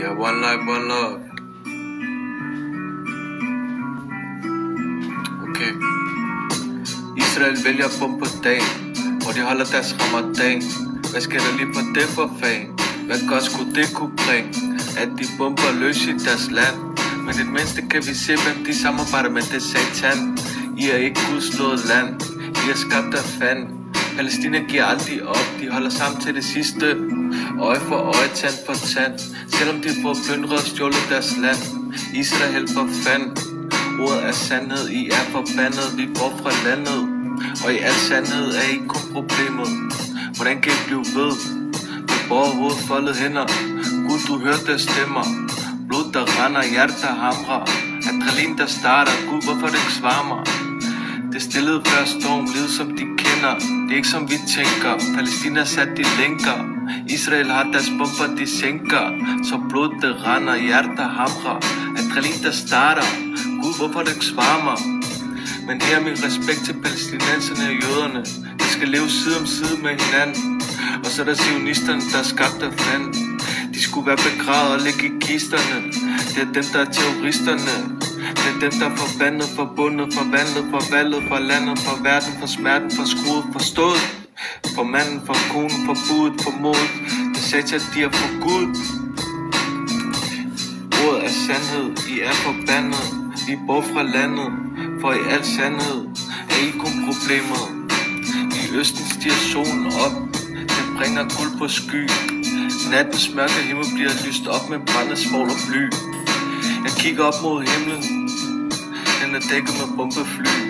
Yeah, one life, one love. Okay. Israel vælger at bombe på dagen, hvor de holder deres ramadan. Hvad skal der lige for det for fan? Hvad godt skulle det kunne bringe? At de bomber løs i deres land. Men det mindste kan vi se, hvem de samarbejder med, det er satan. I er ikke Guds slået land. I er skabt af fanden. Palæstina giver aldrig op. De holder sammen til det sidste. Øje for øje, tand for tand. Selvom de får plyndret og stjålet deres land. Israel for fanden. Ordet er sandhed. I er forbandet. Vi går fra landet. Og i al sandhed er I kun problemet. Hvordan kan I blive ved? Med borgerhovedet foldet hænder. Gud, du hørte stemmer. Blod der render, hjerte der hamrer. Adrenalin der starter. Gud, hvorfor det ikke svarer mig? Det stillede før storm, livet som de kender. Det er ikke som vi tænker. Palæstina sat de lænker. Israel har deres bomber, de sænker. Så blod det render, hjerte der hamrer. Adrenalin der starter. Gud, hvorfor det ikke svarer mig? Men her er min respekt til palæstinenserne og jøderne. De skal leve side om side med hinanden. Og så er der zionisterne, der er skabt af fanden. De skulle være begravet og ligge i kisterne. Det er dem, der er terroristerne. Det er dem, der er forbandet, forbundet, forvandlet, forvalget, for landet, for verden, for smerten, for skruet, forstået. For manden, for konen, for budet, for modet. Det sagde at de er for Gud. Ordet er sandhed, I er forbandet. Vi bor fra landet, for i al sandhed er I kun problemet. I østen stiger solen op, den bringer guld på sky. Nattens mørke himmel bliver lyst op med brændende svovl og bly. Jeg kigger op mod himlen, den er dækket med bombefly.